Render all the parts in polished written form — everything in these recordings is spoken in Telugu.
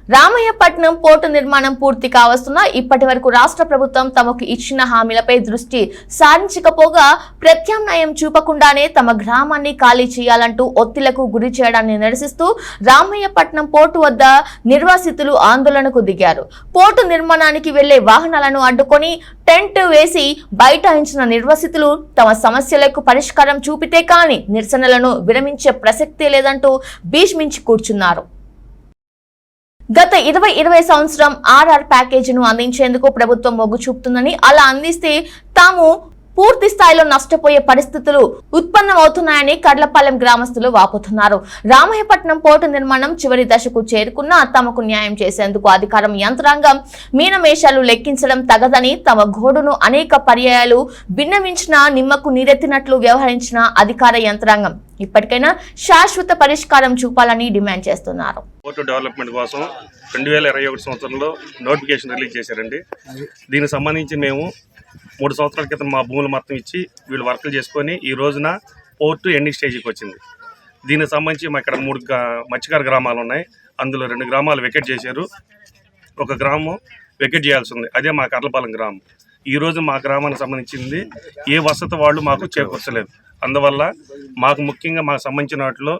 రామయ్యపట్నం పోర్టు నిర్మాణం పూర్తి కావస్తున్నా ఇప్పటి వరకు రాష్ట్ర ప్రభుత్వం తమకు ఇచ్చిన హామీలపై దృష్టి సారించకపోగా ప్రత్యామ్నాయం చూపకుండానే తమ గ్రామాన్ని ఖాళీ చేయాలంటూ ఒత్తిళ్లకు గురి చేయడాన్ని నిరసిస్తూ రామయ్యపట్నం పోర్టు వద్ద నిర్వాసితులు ఆందోళనకు దిగారు. పోర్టు నిర్మాణానికి వెళ్లే వాహనాలను అడ్డుకొని టెంట్ వేసి బైఠాయించిన నిర్వాసితులు తమ సమస్యలకు పరిష్కారం చూపితే కానీ నిరసనలను విరమించే ప్రసక్తే లేదంటూ భీష్మించి కూర్చున్నారు. గత 2020 సంవత్సరం ఆర్ఆర్ ప్యాకేజీను అందించేందుకు ప్రభుత్వం మొగ్గు చూపుతుందని, అలా అందిస్తే తాము పూర్తి స్థాయిలో నష్టపోయే పరిస్థితులు ఉత్పన్నమవుతున్నాయని కడ్లపాలెం గ్రామస్తులు వాపోతున్నారు. రామయ్యపట్నం పోర్టు నిర్మాణం చివరి దశకు చేరుకున్నా తమకు న్యాయం చేసేందుకు అధికారం యంత్రాంగం మీనమేషాలు లెక్కించడం తగదని, తమ గోడును అనేక పర్యాయాలు విన్నవించిన నిమ్మకు నీరెత్తినట్లు వ్యవహరించిన అధికార యంత్రాంగం ఇప్పటికైనా శాశ్వత పరిష్కారం చూపాలని డిమాండ్ చేస్తున్నారు. పోర్టు డెవలప్మెంట్ కోసం 2021 సంవత్సరంలో నోటిఫికేషన్ రిలీజ్ చేశారండి. దీనికి సంబంధించి మేము 3 సంవత్సరాల క్రితం మా భూములు మొత్తం ఇచ్చి వీళ్ళు వర్కులు చేసుకొని ఈ రోజున పోర్టు ఎండింగ్ స్టేజ్కి వచ్చింది. దీనికి సంబంధించి మా ఇక్కడ 3 మత్స్యకార గ్రామాలు ఉన్నాయి. అందులో 2 గ్రామాలు వెకెట్ చేశారు. ఒక గ్రామం వెకెట్ చేయాల్సి ఉంది, అదే మా కడ్లపాలెం గ్రామం. ఈరోజు మా గ్రామానికి సంబంధించింది ఏ వసతి వాళ్ళు మాకు చేకూర్చలేదు. అందువల్ల మాకు ముఖ్యంగా మాకు సంబంధించిన వాటిలో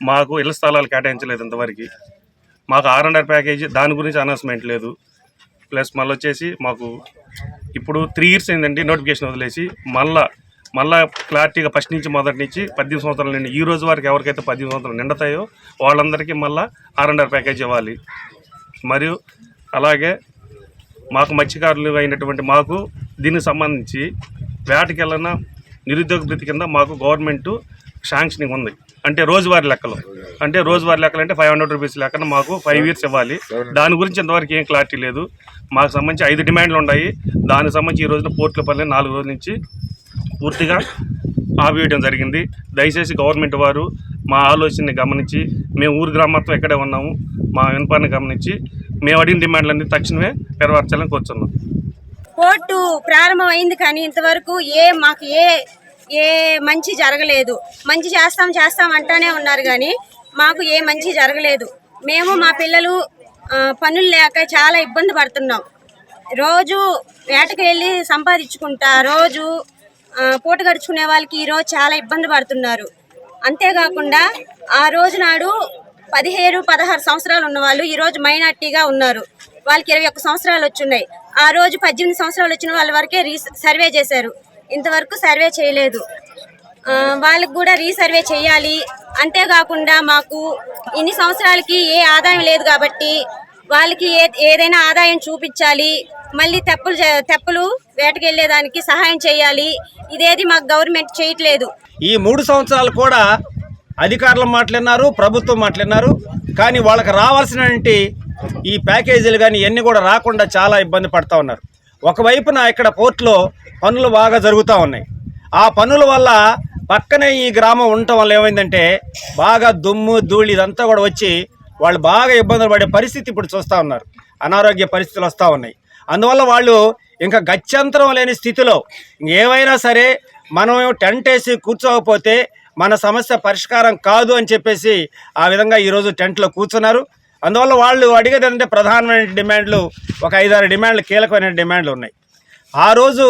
మాకు ఇళ్ల స్థలాలు కేటాయించలేదు. ఇంతవరకు మాకు R&R ప్యాకేజీ దాని గురించి అనౌన్స్మెంట్ లేదు. ప్లస్ మళ్ళీ వచ్చేసి మాకు ఇప్పుడు 3 years అయిందండి నోటిఫికేషన్ వదిలేసి. మళ్ళా క్లారిటీగా ఫస్ట్ నుంచి మొదటి నుంచి 18 సంవత్సరాల నుండి ఈ రోజు వరకు ఎవరికైతే 18 సంవత్సరాలు నిండుతాయో వాళ్ళందరికీ మళ్ళీ R&R ప్యాకేజ్ ఇవ్వాలి. మరియు అలాగే మాకు మత్స్యకారులు అయినటువంటి మాకు దీనికి సంబంధించి వేటకెళ్ళిన నిరుద్యోగ భృతి కింద మాకు గవర్నమెంట్ శాంక్షనింగ్ ఉంది. అంటే రోజువారీ లెక్కలు అంటే 500 రూపీస్ లెక్కన మాకు 5 years ఇవ్వాలి. దాని గురించి ఇంతవరకు ఏం క్లారిటీ లేదు. మాకు సంబంధించి 5 డిమాండ్లు ఉన్నాయి. దానికి సంబంధించి ఈ రోజున పోర్టులపల్లి 4 రోజుల నుంచి పూర్తిగా ఆపివేయడం జరిగింది. దయచేసి గవర్నమెంట్ వారు మా ఆలోచనని గమనించి, మేము ఊరు గ్రామత్వం ఎక్కడే ఉన్నాము, మా వినపాన్ని గమనించి మేము అడిగిన డిమాండ్లన్నీ తక్షణమే నెరవేర్చాలని కోరుతున్నాం. పోర్టు ప్రారంభమైంది కానీ ఇంతవరకు మాకు ఏ మంచి జరగలేదు. మంచి చేస్తాం అంటానే ఉన్నారు కానీ మాకు ఏ మంచి జరగలేదు. మేము మా పిల్లలు పనులు లేక చాలా ఇబ్బంది పడుతున్నాం. రోజు వేటకు వెళ్ళి సంపాదించుకుంటా రోజు పూట గడుచుకునే వాళ్ళకి ఈరోజు చాలా ఇబ్బంది పడుతున్నారు. అంతేకాకుండా ఆ రోజు నాడు 17-16 సంవత్సరాలు ఉన్నవాళ్ళు ఈరోజు మైనార్టీగా ఉన్నారు. వాళ్ళకి 21 సంవత్సరాలు వచ్చున్నాయి. ఆ రోజు 18 సంవత్సరాలు వచ్చిన వాళ్ళ వరకే సర్వే చేశారు. ఇంతవరకు సర్వే చేయలేదు. వాళ్ళకి కూడా రీసర్వే చేయాలి. అంతేకాకుండా మాకు ఇన్ని సంవత్సరాలకి ఏ ఆదాయం లేదు కాబట్టి వాళ్ళకి ఏదైనా ఆదాయం చూపించాలి. మళ్ళీ తెప్పలు వేటకెళ్ళేదానికి సహాయం చేయాలి. ఇదేది మాకు గవర్నమెంట్ చేయట్లేదు. ఈ 3 సంవత్సరాలు కూడా అధికారులు మాట్లాడినారు, ప్రభుత్వం మాట్లాడినారు. కానీ వాళ్ళకి రావాల్సినటువంటి ఈ ప్యాకేజీలు కానీ ఇవన్నీ కూడా రాకుండా చాలా ఇబ్బంది పడుతూ ఉన్నారు. ఒకవైపున ఇక్కడ పోర్టులో పనులు బాగా జరుగుతూ ఉన్నాయి. ఆ పనుల వల్ల పక్కనే ఈ గ్రామం ఉండటం వల్ల ఏమైందంటే బాగా దుమ్ము ధూళి ఇదంతా కూడా వచ్చి వాళ్ళు బాగా ఇబ్బందులు పడే పరిస్థితి ఇప్పుడు చూస్తూ ఉన్నారు. అనారోగ్య పరిస్థితులు వస్తూ ఉన్నాయి. అందువల్ల వాళ్ళు ఇంకా గత్యంతరం లేని స్థితిలో ఏమైనా సరే మనం టెంట్ వేసి కూర్చోకపోతే మన సమస్య పరిష్కారం కాదు అని చెప్పేసి ఆ విధంగా ఈరోజు టెంట్లో కూర్చున్నారు. అందువల్ల వాళ్ళు అడిగేది అంటే ప్రధానమైన డిమాండ్లు ఒక 5-6 డిమాండ్లు, కీలకమైన డిమాండ్లు ఉన్నాయి. ఆ రోజు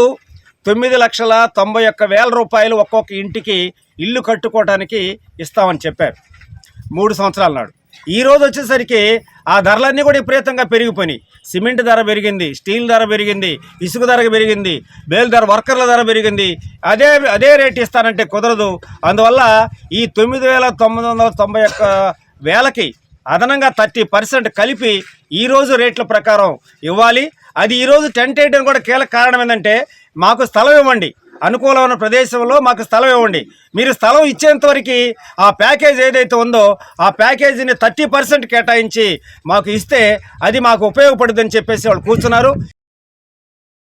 9,91,000 రూపాయలు ఒక్కొక్క ఇంటికి ఇల్లు కట్టుకోవడానికి ఇస్తామని చెప్పారు 3 సంవత్సరాల నాడు. ఈ రోజు వచ్చేసరికి ఆ ధరలన్నీ కూడా విపరీతంగా పెరిగిపోయినాయి. సిమెంట్ ధర పెరిగింది, స్టీల్ ధర పెరిగింది, ఇసుక ధర పెరిగింది, బేల్ ధర, వర్కర్ల ధర పెరిగింది. అదే రేట్ ఇస్తానంటే కుదరదు. అందువల్ల ఈ 9,991,000కి అదనంగా 30% కలిపి ఈరోజు రేట్ల ప్రకారం ఇవ్వాలి. అది ఈరోజు టెంట్ వేయడం కూడా కీలక కారణం ఏంటంటే మాకు స్థలం ఇవ్వండి, అనుకూలమైన ప్రదేశంలో మాకు స్థలం ఇవ్వండి. మీరు స్థలం ఇచ్చేంతవరకు ఆ ప్యాకేజ్ ఏదైతే ఉందో ఆ ప్యాకేజీని 30% కేటాయించి మాకు ఇస్తే అది మాకు ఉపయోగపడుతుందని చెప్పేసి వాళ్ళు కూర్చున్నారు.